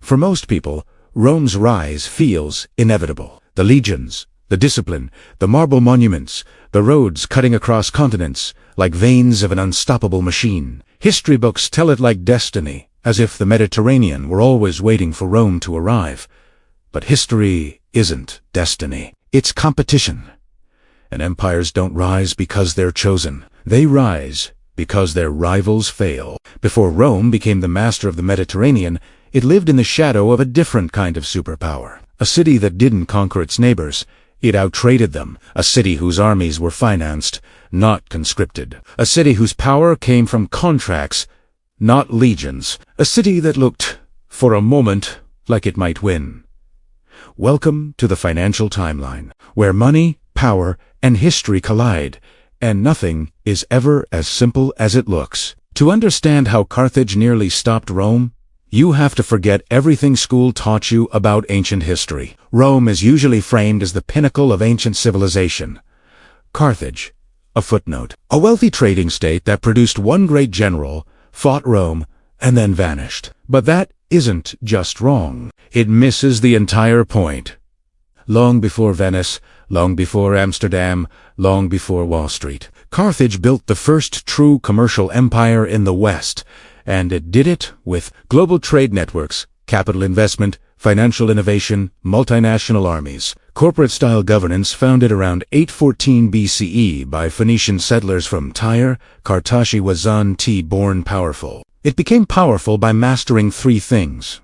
For most people, Rome's rise feels inevitable. The legions, the discipline, the marble monuments, the roads cutting across continents, like veins of an unstoppable machine. History books tell it like destiny, as if the Mediterranean were always waiting for Rome to arrive. But history isn't destiny. It's competition. And empires don't rise because they're chosen. They rise because their rivals fail. Before Rome became the master of the Mediterranean, it lived in the shadow of a different kind of superpower. A city that didn't conquer its neighbors. It outtraded them. A city whose armies were financed, not conscripted. A city whose power came from contracts, not legions. A city that looked, for a moment, like it might win. Welcome to the financial timeline, where money, power, and history collide, and nothing is ever as simple as it looks. To understand how Carthage nearly stopped Rome, you have to forget everything school taught you about ancient history. Rome is usually framed as the pinnacle of ancient civilization. Carthage, a footnote. A wealthy trading state that produced one great general, fought Rome, and then vanished. But that isn't just wrong. It misses the entire point. Long before Venice, long before Amsterdam, long before Wall Street, Carthage built the first true commercial empire in the West, and it did it with global trade networks, capital investment, financial innovation, multinational armies, corporate-style governance founded around 814 BCE by Phoenician settlers from Tyre. Carthage was born powerful. It became powerful by mastering three things.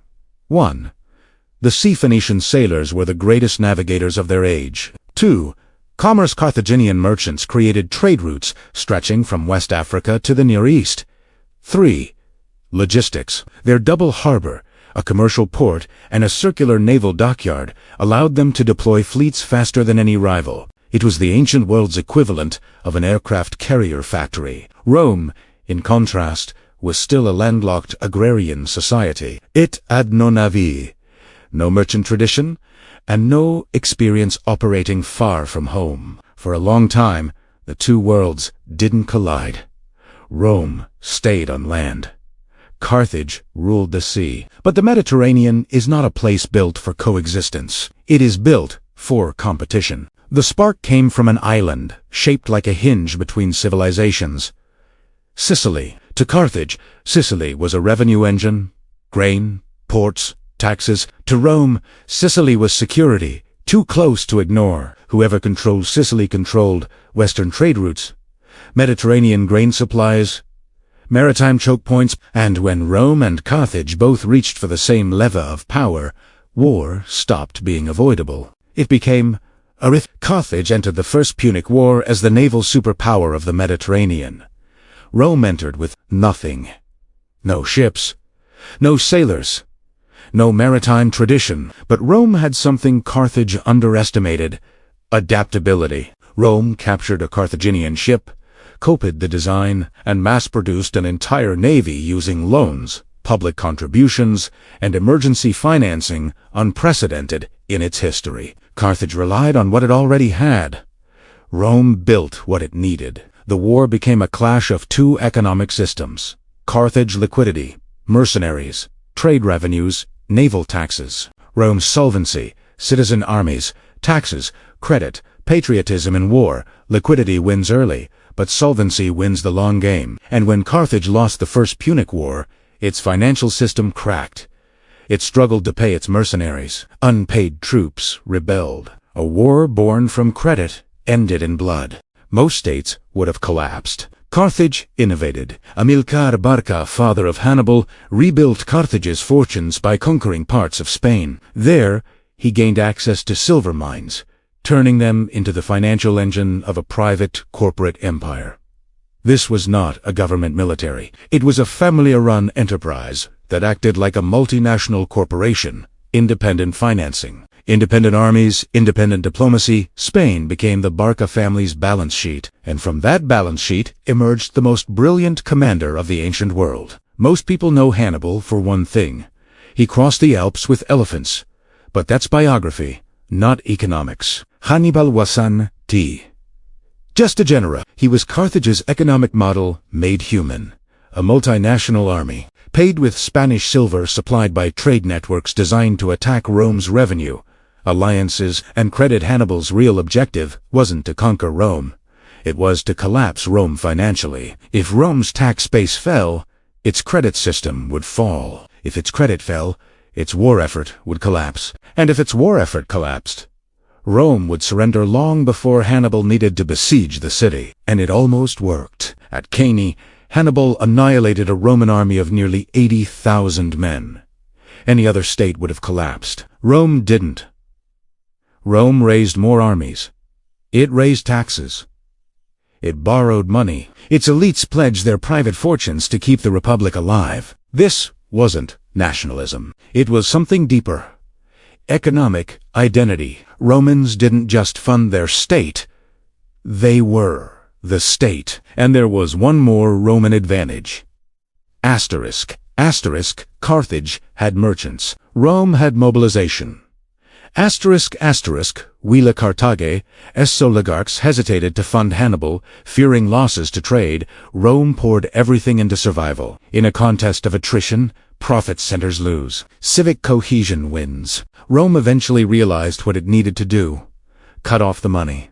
1. The sea Phoenician sailors were the greatest navigators of their age. 2. Commerce Carthaginian merchants created trade routes stretching from West Africa to the Near East. 3. Logistics. Their double harbor, a commercial port, and a circular naval dockyard allowed them to deploy fleets faster than any rival. It was the ancient world's equivalent of an aircraft carrier factory. Rome, in contrast, was still a landlocked agrarian society. It had no navy, no merchant tradition, and no experience operating far from home. For a long time, the two worlds didn't collide. Rome stayed on land. Carthage ruled the sea. But the Mediterranean is not a place built for coexistence. It is built for competition. The spark came from an island, shaped like a hinge between civilizations. Sicily. To Carthage, Sicily was a revenue engine, grain, ports, taxes. To Rome, Sicily was security, too close to ignore. Whoever controlled Sicily controlled Western trade routes, Mediterranean grain supplies, maritime choke points, and when Rome and Carthage both reached for the same lever of power, war stopped being avoidable. It became a rift. Carthage entered the First Punic War as the naval superpower of the Mediterranean. Rome entered with nothing. No ships, no sailors, no maritime tradition. But Rome had something Carthage underestimated: adaptability. Rome captured a Carthaginian ship, copied the design, and mass-produced an entire navy using loans, public contributions, and emergency financing unprecedented in its history. Carthage relied on what it already had. Rome built what it needed. The war became a clash of two economic systems: Carthage liquidity, mercenaries, trade revenues, naval taxes. Rome's solvency, citizen armies, taxes, credit, patriotism in war. Liquidity wins early, but solvency wins the long game. And when Carthage lost the First Punic War, its financial system cracked. It struggled to pay its mercenaries. Unpaid troops rebelled. A war born from credit ended in blood. Most states would have collapsed. Carthage innovated. Amilcar Barca, father of Hannibal, rebuilt Carthage's fortunes by conquering parts of Spain. There, he gained access to silver mines, turning them into the financial engine of a private corporate empire. This was not a government military. It was a family-run enterprise that acted like a multinational corporation. Independent financing, independent armies, independent diplomacy. Spain became the Barca family's balance sheet, and from that balance sheet emerged the most brilliant commander of the ancient world. Most people know Hannibal for one thing: he crossed the Alps with elephants. But that's biography, not economics. Hannibal wasn't just a general. He was Carthage's economic model made human. A multinational army, paid with Spanish silver supplied by trade networks designed to attack Rome's revenue, alliances, and credit. Hannibal's real objective wasn't to conquer Rome. It was to collapse Rome financially. If Rome's tax base fell, its credit system would fall. If its credit fell, its war effort would collapse. And if its war effort collapsed, Rome would surrender long before Hannibal needed to besiege the city. And it almost worked. At Cannae, Hannibal annihilated a Roman army of nearly 80,000 men. Any other state would have collapsed. Rome didn't. Rome raised more armies. It raised taxes. It borrowed money. Its elites pledged their private fortunes to keep the Republic alive. This wasn't nationalism. It was something deeper. Economic identity. Romans didn't just fund their state. They were the state. And there was one more Roman advantage. Asterisk. Carthage had merchants. Rome had mobilization. Villa Carthage, oligarchs hesitated to fund Hannibal, fearing losses to trade. Rome poured everything into survival. In a contest of attrition, profit centers lose. Civic cohesion wins. Rome eventually realized what it needed to do. Cut off the money.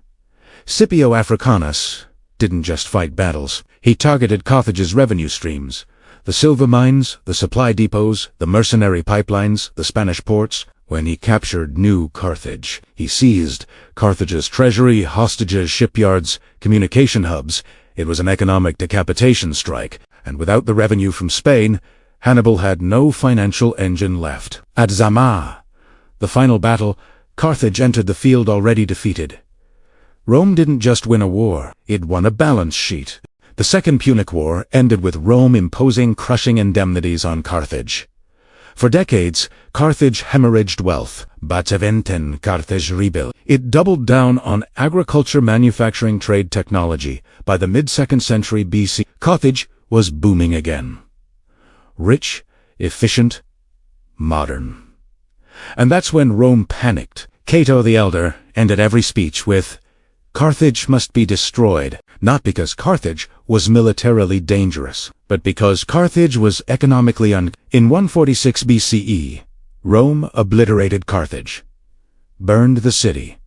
Scipio Africanus didn't just fight battles. He targeted Carthage's revenue streams. The silver mines, the supply depots, the mercenary pipelines, the Spanish ports. When he captured New Carthage, he seized Carthage's treasury, hostages, shipyards, communication hubs. It was an economic decapitation strike, and without the revenue from Spain, Hannibal had no financial engine left. At Zama, the final battle, Carthage entered the field already defeated. Rome didn't just win a war, it won a balance sheet. The Second Punic War ended with Rome imposing crushing indemnities on Carthage. For decades, Carthage hemorrhaged wealth. Bataventen Carthage rebuilt. It doubled down on agriculture, manufacturing, trade, technology. By the mid-2nd century BC, Carthage was booming again. Rich, efficient, modern. And that's when Rome panicked. Cato the Elder ended every speech with, "Carthage must be destroyed," not because Carthage was militarily dangerous, but because Carthage was economically In 146 BCE, Rome obliterated Carthage, burned the city,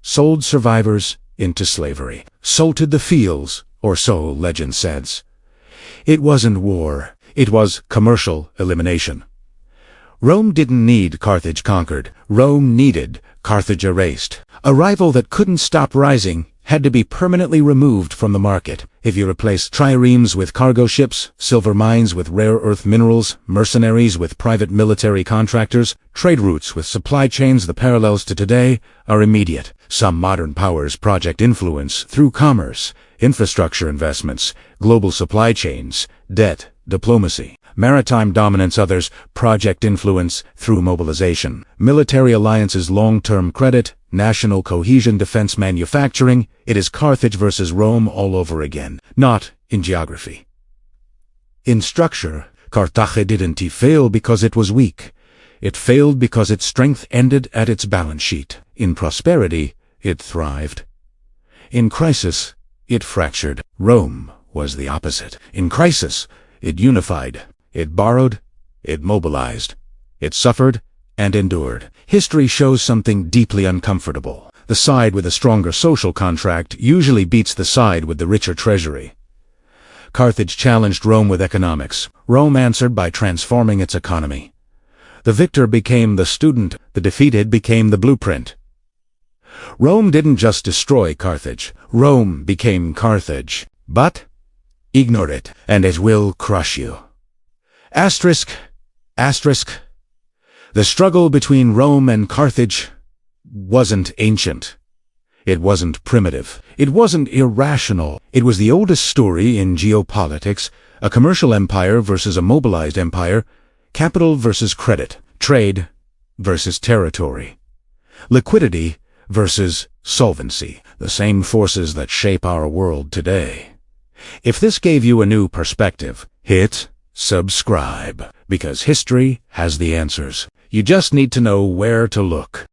sold survivors into slavery, salted the fields, or so legend says. It wasn't war, it was commercial elimination. Rome didn't need Carthage conquered, Rome needed Carthage erased. A rival that couldn't stop rising had to be permanently removed from the market. If you replace triremes with cargo ships, silver mines with rare earth minerals, mercenaries with private military contractors, trade routes with supply chains, the parallels to today are immediate. Some modern powers project influence through commerce, infrastructure investments, global supply chains, debt, diplomacy. Maritime dominance, others project influence through mobilization. Military alliances, long-term credit, national cohesion, defense, manufacturing. It is Carthage versus Rome all over again, not in geography. In structure, Carthage didn't fail because it was weak. It failed because its strength ended at its balance sheet. In prosperity, it thrived. In crisis, it fractured. Rome was the opposite. In crisis, it unified. It borrowed, it mobilized, it suffered, and endured. History shows something deeply uncomfortable. The side with a stronger social contract usually beats the side with the richer treasury. Carthage challenged Rome with economics. Rome answered by transforming its economy. The victor became the student, the defeated became the blueprint. Rome didn't just destroy Carthage, Rome became Carthage. But ignore it, and it will crush you. Asterisk. The struggle between Rome and Carthage wasn't ancient. It wasn't primitive. It wasn't irrational. It was the oldest story in geopolitics, a commercial empire versus a mobilized empire, capital versus credit, trade versus territory, liquidity versus solvency, the same forces that shape our world today. If this gave you a new perspective, hit subscribe, because history has the answers. You just need to know where to look.